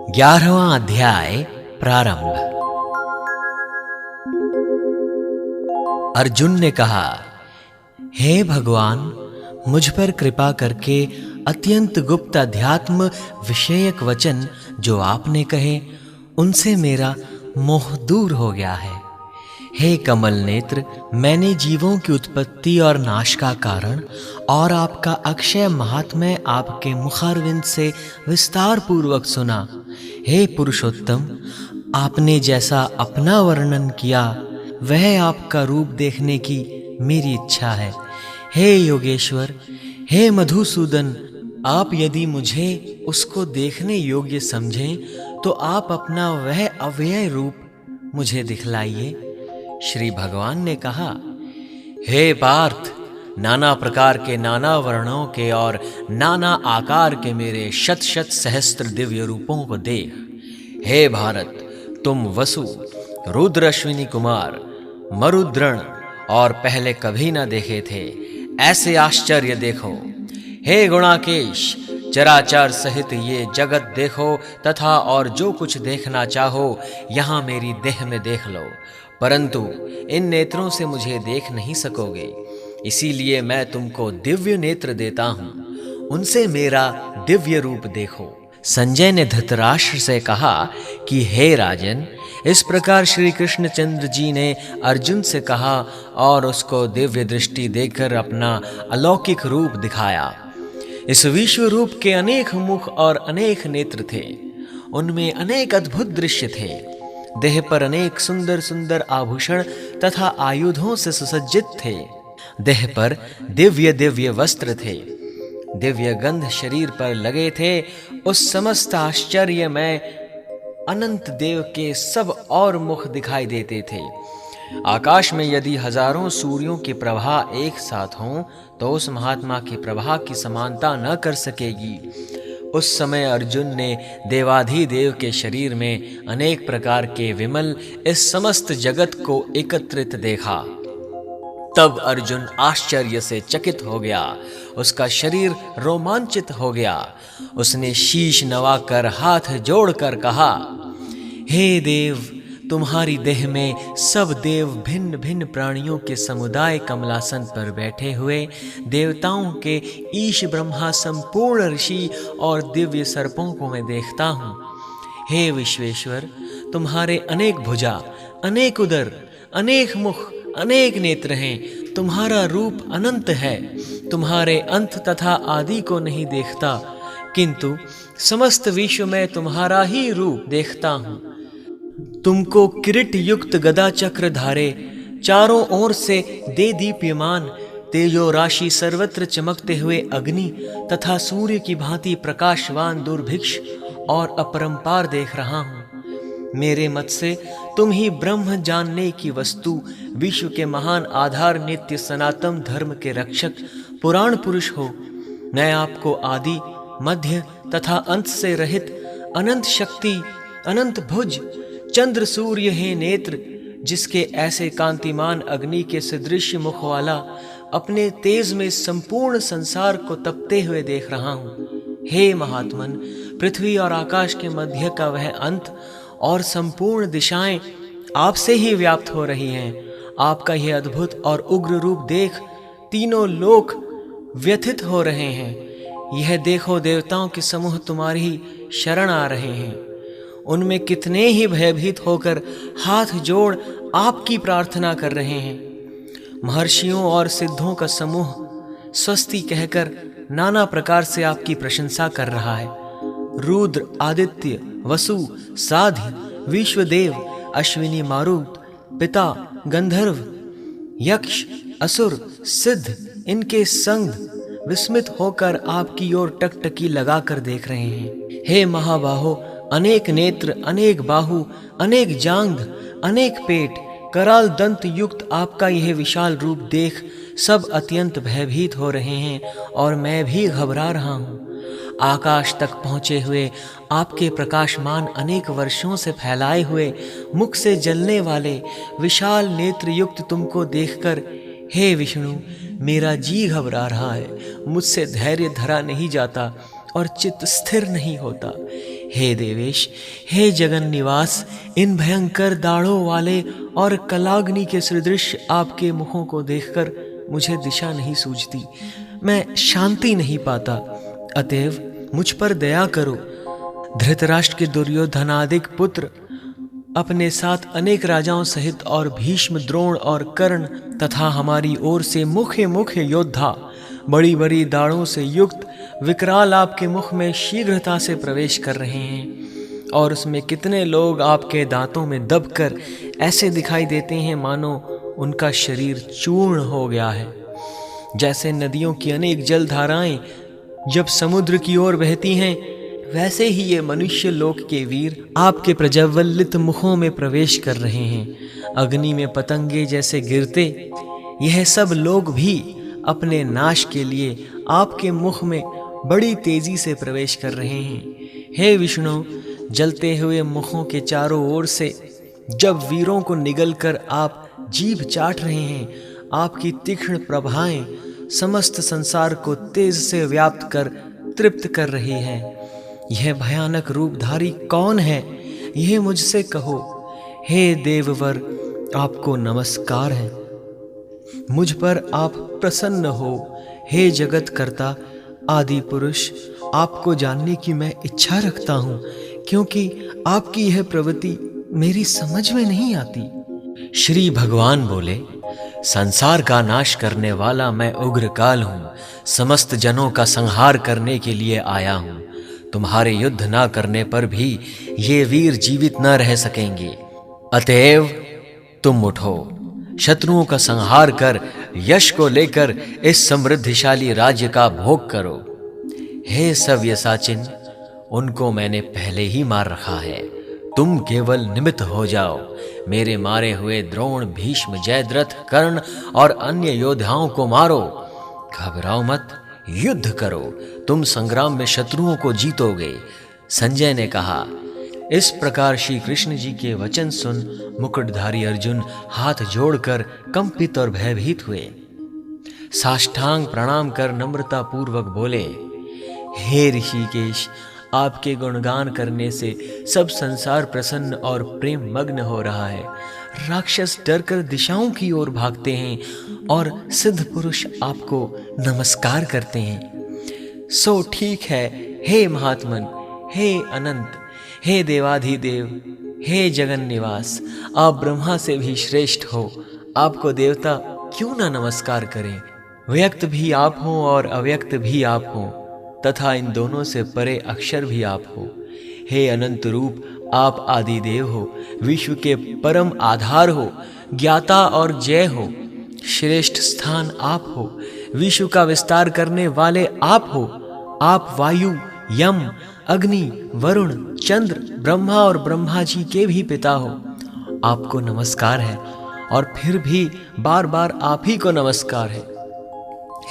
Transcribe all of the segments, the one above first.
11वां अध्याय प्रारंभ। अर्जुन ने कहा, हे भगवान, मुझ पर कृपा करके अत्यंत गुप्त अध्यात्म विषयक वचन जो आपने कहे उनसे मेरा मोह दूर हो गया है। हे कमल नेत्र, मैंने जीवों की उत्पत्ति और नाश का कारण और आपका अक्षय महात्म्य आपके मुखारविंद से विस्तार पूर्वक सुना। हे पुरुषोत्तम, आपने जैसा अपना वर्णन किया वह आपका रूप देखने की मेरी इच्छा है। हे योगेश्वर, हे मधुसूदन, आप यदि मुझे उसको देखने योग्य समझें तो आप अपना वह अव्यय रूप मुझे दिखलाइए। श्री भगवान ने कहा, हे पार्थ, नाना प्रकार के नाना वर्णों के और नाना आकार के मेरे शत शत सहस्त्र दिव्य रूपों को देख। हे भारत, तुम वसु, रुद्र अश्विनी कुमार, मरुद्रण और पहले कभी न देखे थे ऐसे आश्चर्य देखो। हे गुणाकेश, चराचर सहित ये जगत देखो तथा और जो कुछ देखना चाहो यहाँ मेरी देह में देख लो, परंतु इन नेत्रों से मुझे देख नहीं सकोगे, इसीलिए मैं तुमको दिव्य नेत्र देता हूँ, उनसे मेरा दिव्य रूप देखो। संजय ने धृतराष्ट्र से कहा कि हे राजन, इस प्रकार श्री कृष्णचंद्र जी ने अर्जुन से कहा और उसको दिव्य दृष्टि देकर अपना अलौकिक रूप दिखाया। इस विश्व रूप के अनेक मुख और अनेक नेत्र थे, उनमें अनेक अद्भुत दृश्य थे। देह पर अनेक सुंदर सुंदर आभूषण तथा आयुधों से सुसज्जित थे। देह पर दिव्य दिव्य वस्त्र थे, दिव्य गंध शरीर पर लगे थे। उस समस्त आश्चर्य में अनंत देव के सब और मुख दिखाई देते थे। आकाश में यदि हजारों सूर्यों की प्रभा एक साथ हों तो उस महात्मा की प्रभा की समानता न कर सकेगी। उस समय अर्जुन ने देवाधिदेव के शरीर में अनेक प्रकार के विमल इस समस्त जगत को एकत्रित देखा। तब अर्जुन आश्चर्य से चकित हो गया, उसका शरीर रोमांचित हो गया। उसने शीश नवाकर हाथ जोड़कर कहा, हे देव, तुम्हारी देह में सब देव भिन्न भिन्न प्राणियों के समुदाय कमलासन पर बैठे हुए, देवताओं के ईश ब्रह्मा संपूर्ण ऋषि और दिव्य सर्पों को मैं देखता हूँ। हे विश्वेश्वर, तुम्हारे अनेक भुजा, अनेक उदर, अनेक मुख, अनेक नेत्र हैं। तुम्हारा रूप अनंत है, तुम्हारे अंत तथा आदि को नहीं देखता, किंतु समस्त विश्व में तुम्हारा ही रूप देखता हूँ। तुमको किरीट युक्त गदा चक्र धारे, चारों ओर से दे दीप्यमान, तेजो राशि सर्वत्र चमकते हुए अग्नि तथा सूर्य की भांति प्रकाशवान दुर्भिक्ष और अपरंपार देख रहा हूँ। मेरे मत से तुम ही ब्रह्म जानने की वस्तु, विश्व के महान आधार, नित्य सनातन धर्म के रक्षक, पुराण पुरुष हो। मैं आपको आदि, मध्य तथा अंत से रहित, अनंत शक्ति, अनंत भुज, चंद्र सूर्य है नेत्र, जिसके ऐसे कांतिमान अग्नि के सदृश मुख वाला, अपने तेज में संपूर्ण संसार को तपते हुए देख रहा हूँ। हे महात्मन, पृथ्वी और आकाश के मध्य का वह अंत और संपूर्ण दिशाएं आपसे ही व्याप्त हो रही हैं। आपका यह अद्भुत और उग्र रूप देख तीनों लोक व्यथित हो रहे हैं। यह देखो, देवताओं के समूह तुम्हारी शरण आ रहे हैं। उनमें कितने ही भयभीत होकर हाथ जोड़ आपकी प्रार्थना कर रहे हैं। महर्षियों और सिद्धों का समूह स्वस्ति कहकर नाना प्रकार से आपकी प्रशंसा कर रहा है। रुद्र, आदित्य, वसु, साध्य, विश्वदेव, अश्विनी, मारुत, पिता, गंधर्व, यक्ष, असुर, सिद्ध, इनके संग विस्मित होकर आपकी ओर टकटकी लगाकर देख रहे हैं। हे महाबाहो, अनेक नेत्र, अनेक बाहु, अनेक जांघ, अनेक पेट, कराल दंत युक्त आपका यह विशाल रूप देख सब अत्यंत भयभीत हो रहे हैं और मैं भी घबरा रहा हूँ। आकाश तक पहुँचे हुए आपके प्रकाशमान अनेक वर्षों से फैलाए हुए मुख से जलने वाले विशाल नेत्र युक्त तुमको देखकर, हे विष्णु, मेरा जी घबरा रहा है। मुझसे धैर्य धरा नहीं जाता और चित्त स्थिर नहीं होता। हे देवेश, हे जगन निवास, इन भयंकर दाढ़ों वाले और कलाग्नि के सदृश आपके मुखों को देखकर मुझे दिशा नहीं सूझती, मैं शांति नहीं पाता। अतएव मुझ पर दया करो। धृतराष्ट्र के दुर्योधनादिक पुत्र अपने साथ अनेक राजाओं सहित और भीष्म, द्रोण और कर्ण तथा हमारी ओर से मुख्य मुख्य योद्धा बड़ी बड़ी दाढ़ों से युक्त विकराल आपके मुख में शीघ्रता से प्रवेश कर रहे हैं, और उसमें कितने लोग आपके दांतों में दबकर ऐसे दिखाई देते हैं मानो उनका शरीर चूर्ण हो गया है। जैसे नदियों की अनेक जलधाराएं जब समुद्र की ओर बहती हैं, वैसे ही ये मनुष्य लोक के वीर आपके प्रज्वलित मुखों में प्रवेश कर रहे हैं। अग्नि में पतंगे जैसे गिरते यह सब लोग भी अपने नाश के लिए आपके मुख में बड़ी तेजी से प्रवेश कर रहे हैं। हे विष्णु, जलते हुए मुखों के चारों ओर से जब वीरों को निगलकर आप जीभ चाट रहे हैं, आपकी तीक्ष्ण प्रभाएं समस्त संसार को तेज से व्याप्त कर तृप्त कर रही हैं। यह भयानक रूपधारी कौन है, यह मुझसे कहो। हे देववर, आपको नमस्कार है। मुझ पर आप प्रसन्न हो। हे जगत कर्ता आदि पुरुष, आपको जानने की मैं इच्छा रखता हूँ, क्योंकि आपकी यह प्रवृत्ति मेरी समझ में नहीं आती। श्री भगवान बोले, संसार का नाश करने वाला मैं उग्रकाल हूँ, समस्त जनों का संहार करने के लिए आया हूँ। तुम्हारे युद्ध ना करने पर भी ये वीर जीवित न रह सकेंगे। अतएव तुम उठो, शत्रुओं का संहार कर यश को लेकर इस समृद्धिशाली राज्य का भोग करो। हे सव्यसाचिन, उनको मैंने पहले ही मार रखा है, तुम केवल निमित्त हो जाओ। मेरे मारे हुए द्रोण, भीष्म, जयद्रथ, कर्ण और अन्य योद्धाओं को मारो। घबराओ मत, युद्ध करो, तुम संग्राम में शत्रुओं को जीतोगे। संजय ने कहा। इस प्रकार श्री कृष्ण जी के वचन सुन मुकुटधारी अर्जुन हाथ जोड़कर कंपित और भयभीत हुए। साष्टांग प्रणाम कर नम्रता पूर्वक बोले, हे ऋषिकेश, आपके गुणगान करने से सब संसार प्रसन्न और प्रेम मग्न हो रहा है। राक्षस डरकर दिशाओं की ओर भागते हैं और सिद्ध पुरुष आपको नमस्कार करते हैं। सो ठीक है, हे महात्मन, हे अनंत, हे देवाधिदेव, हे जगन निवास, आप ब्रह्मा से भी श्रेष्ठ हो। आपको देवता क्यों ना नमस्कार करें। व्यक्त भी आप हो और अव्यक्त भी आप हो, तथा इन दोनों से परे अक्षर भी आप हो। हे अनंत रूप, आप आदि देव हो, विश्व के परम आधार हो, ज्ञाता और जय हो। श्रेष्ठ स्थान आप हो, विश्व का विस्तार करने वाले आप हो। आप वायु, यम, अग्नि, वरुण, चंद्र, ब्रह्मा और ब्रह्मा जी के भी पिता हो। आपको नमस्कार है, और फिर भी बार बार आप ही को नमस्कार है।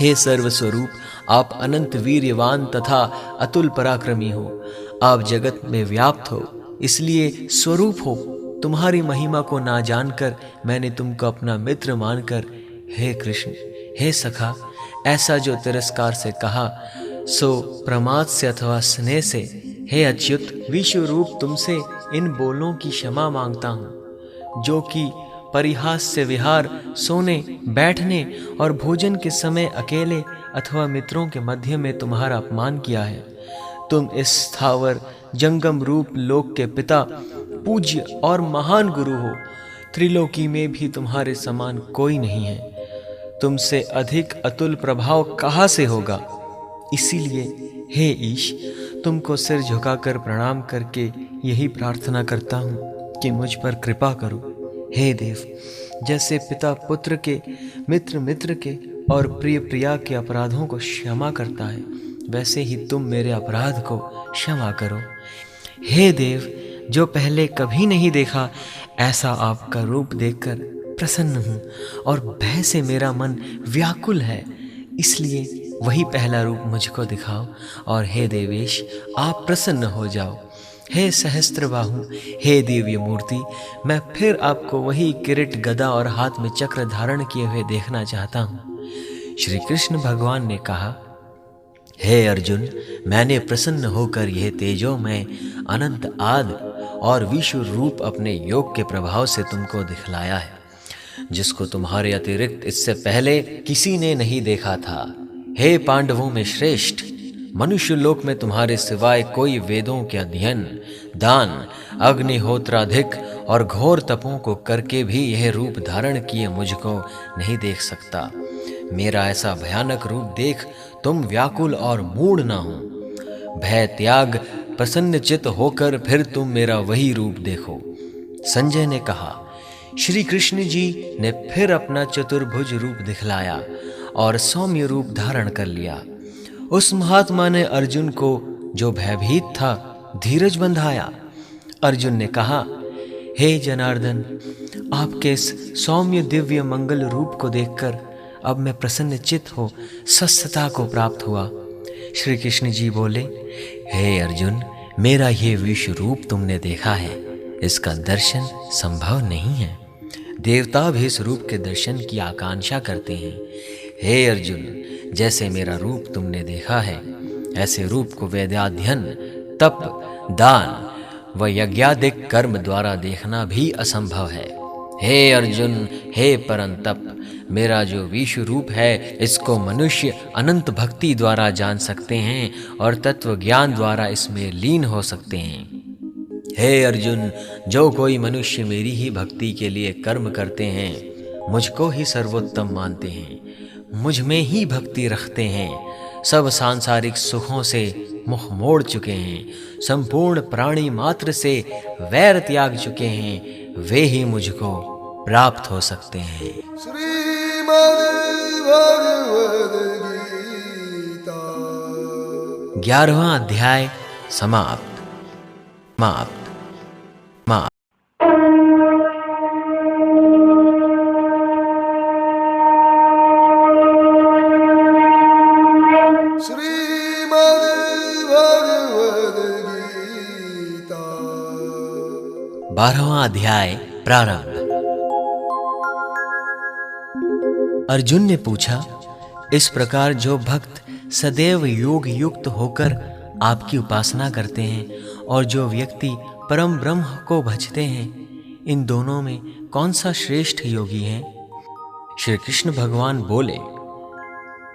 हे सर्वस्वरूप, आप अनंत वीर्यवान तथा अतुल पराक्रमी हो। आप जगत में व्याप्त हो, इसलिए स्वरूप हो। तुम्हारी महिमा को ना जानकर मैंने तुमको अपना मित्र मानकर हे कृष्ण, हे सखा, ऐसा जो तिरस्कार से कहा सो प्रमाद से अथवा स्नेह से, हे अच्युत, विश्व रूप तुमसे इन बोलों की क्षमा मांगता हूँ, जो कि परिहास से विहार, सोने, बैठने और भोजन के समय अकेले अथवा मित्रों के मध्य में तुम्हारा अपमान किया है। तुम इस स्थावर जंगम रूप लोक के पिता, पूज्य और महान गुरु हो। त्रिलोकी में भी तुम्हारे समान कोई नहीं है। तुमसे अधिक अतुल प्रभाव कहाँ से होगा। इसीलिए हे ईश, तुमको सिर झुकाकर प्रणाम करके यही प्रार्थना करता हूँ कि मुझ पर कृपा करो। हे देव, जैसे पिता पुत्र के, मित्र मित्र के और प्रिय प्रिया के अपराधों को क्षमा करता है, वैसे ही तुम मेरे अपराध को क्षमा करो। हे देव, जो पहले कभी नहीं देखा ऐसा आपका रूप देखकर प्रसन्न हूँ, और भय से मेरा मन व्याकुल है, इसलिए वही पहला रूप मुझको दिखाओ। और हे देवेश, आप प्रसन्न हो जाओ। हे सहस्त्रबाहु, हे दिव्य मूर्ति, मैं फिर आपको वही किरीट, गदा और हाथ में चक्र धारण किए हुए देखना चाहता हूँ। श्री कृष्ण भगवान ने कहा, हे अर्जुन, मैंने प्रसन्न होकर यह तेजोमय अनंत आदि और विश्व रूप अपने योग के प्रभाव से तुमको दिखलाया है, जिसको तुम्हारे अतिरिक्त इससे पहले किसी ने नहीं देखा था। हे पांडवों में श्रेष्ठ, मनुष्य लोक में तुम्हारे सिवाय कोई वेदों के अध्ययन, दान, अग्निहोत्राधिक और घोर तपों को करके भी यह रूप धारण किए मुझको नहीं देख सकता। मेरा ऐसा भयानक रूप देख तुम व्याकुल और मूढ़ ना हो। भय त्याग प्रसन्न चित्त होकर फिर तुम मेरा वही रूप देखो। संजय ने कहा, श्री कृष्ण जी ने फिर अपना चतुर्भुज रूप दिखलाया और सौम्य रूप धारण कर लिया। उस महात्मा ने अर्जुन को, जो भयभीत था, धीरज बंधाया। अर्जुन ने कहा, हे जनार्दन, आपके इस सौम्य दिव्य मंगल रूप को देखकर अब मैं प्रसन्न चित्त हो स्वस्थता को प्राप्त हुआ। श्री कृष्ण जी बोले, हे अर्जुन, मेरा ये विश्व रूप तुमने देखा है, इसका दर्शन संभव नहीं है। देवता भी इस रूप के दर्शन की आकांक्षा करते हैं। हे अर्जुन, जैसे मेरा रूप तुमने देखा है, ऐसे रूप को वेदाध्ययन, तप, दान व यज्ञादिक कर्म द्वारा देखना भी असंभव है। हे अर्जुन, हे परंतप, मेरा जो विश्व रूप है, इसको मनुष्य अनंत भक्ति द्वारा जान सकते हैं और तत्व ज्ञान द्वारा इसमें लीन हो सकते हैं। हे अर्जुन, जो कोई मनुष्य मेरी ही भक्ति के लिए कर्म करते हैं, मुझको ही सर्वोत्तम मानते हैं, मुझ में ही भक्ति रखते हैं, सब सांसारिक सुखों से मुख मोड़ चुके हैं, संपूर्ण प्राणी मात्र से वैर त्याग चुके हैं, वे ही मुझको प्राप्त हो सकते हैं। श्रीमद् भगवद गीता 11वां अध्याय समाप्त। बारहवां अध्याय प्रारंभ। अर्जुन ने पूछा, इस प्रकार जो भक्त सदैव योग युक्त होकर आपकी उपासना करते हैं और जो व्यक्ति परम ब्रह्म को भजते हैं, इन दोनों में कौन सा श्रेष्ठ योगी है? श्री कृष्ण भगवान बोले,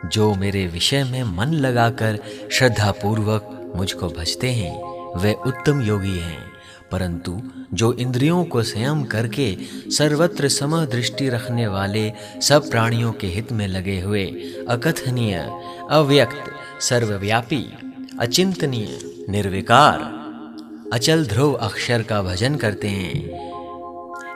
जो मेरे विषय में मन लगाकर श्रद्धा पूर्वक मुझको भजते हैं, वे उत्तम योगी हैं। परंतु जो इंद्रियों को संयम करके सर्वत्र समह दृष्टि रखने वाले, सब प्राणियों के हित में लगे हुए, अकथनीय, अव्यक्त, सर्वव्यापी, अचिंतनीय, निर्विकार, अचल ध्रुव अक्षर का भजन करते हैं,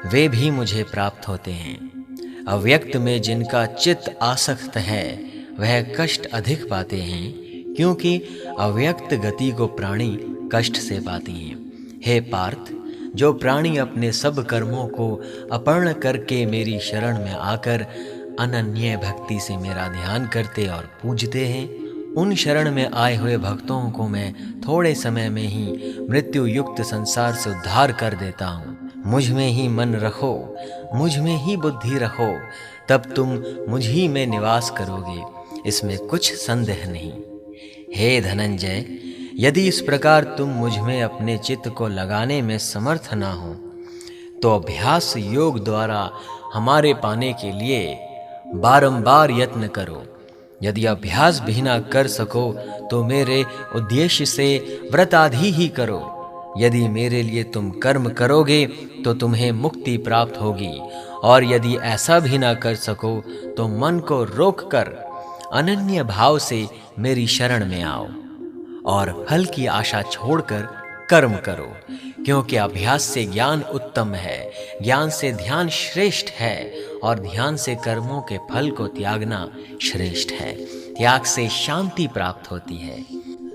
वे भी मुझे प्राप्त होते हैं। अव्यक्त में जिनका चित्त आसक्त है, वह कष्ट अधिक पाते हैं, क्योंकि अव्यक्त गति को प्राणी कष्ट से पाती हैं। हे पार्थ, जो प्राणी अपने सब कर्मों को अपर्ण करके मेरी शरण में आकर अनन्य भक्ति से मेरा ध्यान करते और पूजते हैं, उन शरण में आए हुए भक्तों को मैं थोड़े समय में ही मृत्यु युक्त संसार से उद्धार कर देता हूँ। मुझ में ही मन रखो, मुझ में ही बुद्धि रखो, तब तुम मुझ ही में निवास करोगे, इसमें कुछ संदेह नहीं। हे धनंजय, यदि इस प्रकार तुम मुझ में अपने चित्त को लगाने में समर्थ ना हो, तो अभ्यास योग द्वारा हमारे पाने के लिए बारंबार यत्न करो। यदि अभ्यास भी ना कर सको, तो मेरे उद्देश्य से व्रताधि ही करो। यदि मेरे लिए तुम कर्म करोगे, तो तुम्हें मुक्ति प्राप्त होगी, और यदि ऐसा भी ना कर सको, तो मन को रोक कर अनन्य भाव से मेरी शरण में आओ और फल की आशा छोड़कर कर्म करो, क्योंकि अभ्यास से ज्ञान उत्तम है, ज्ञान से ध्यान श्रेष्ठ है, और ध्यान से कर्मों के फल को त्यागना श्रेष्ठ है। त्याग से शांति प्राप्त होती है।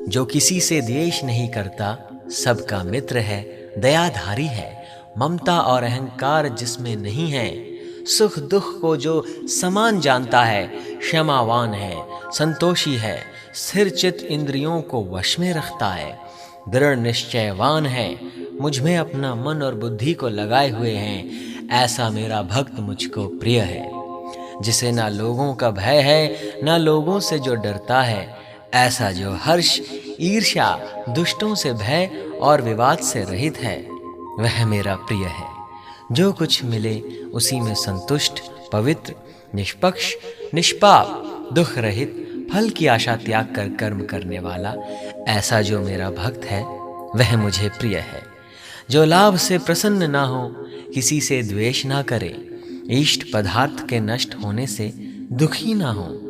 जो किसी से द्वेष नहीं करता, सबका मित्र है, दयाधारी है, ममता और अहंकार जिसमें नहीं है, सुख दुख को जो समान जानता है, क्षमावान है, संतोषी है, स्थिर चित्त इंद्रियों को वश में रखता है, दृढ़ निश्चयवान है, मुझ में अपना मन और बुद्धि को लगाए हुए हैं, ऐसा मेरा भक्त मुझको प्रिय है। जिसे ना लोगों का भय है, ना लोगों से जो डरता है, ऐसा जो हर्ष, ईर्ष्या, दुष्टों से भय और विवाद से रहित है, वह मेरा प्रिय है। जो कुछ मिले उसी में संतुष्ट, पवित्र, निष्पक्ष, निष्पाप, दुख रहित, फल की आशा त्याग कर कर्म करने वाला, ऐसा जो मेरा भक्त है, वह मुझे प्रिय है। जो लाभ से प्रसन्न ना हो, किसी से द्वेष ना करे, इष्ट पदार्थ के नष्ट होने से दुखी ना हो,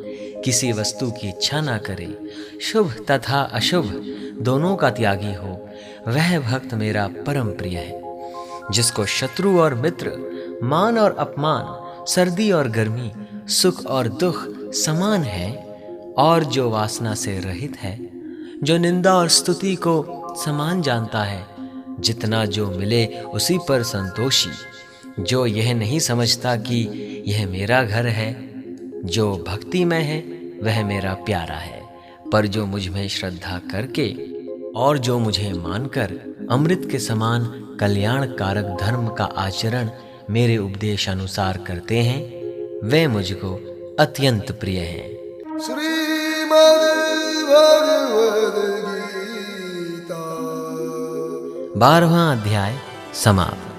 किसी वस्तु की इच्छा ना करे, शुभ तथा अशुभ दोनों का त्यागी हो, वह भक्त मेरा परम प्रिय है। जिसको शत्रु और मित्र, मान और अपमान, सर्दी और गर्मी, सुख और दुख समान है, और जो वासना से रहित है, जो निंदा और स्तुति को समान जानता है, जितना जो मिले उसी पर संतोषी, जो यह नहीं समझता कि यह मेरा घर है, जो भक्तिमय है वह मेरा प्यारा है। पर जो मुझ में श्रद्धा करके और जो मुझे मानकर अमृत के समान कल्याण कारक धर्म का आचरण मेरे उपदेश अनुसार करते हैं, वे मुझको अत्यंत प्रिय हैं। श्रीमद् भगवद गीता 12वां अध्याय समाप्त।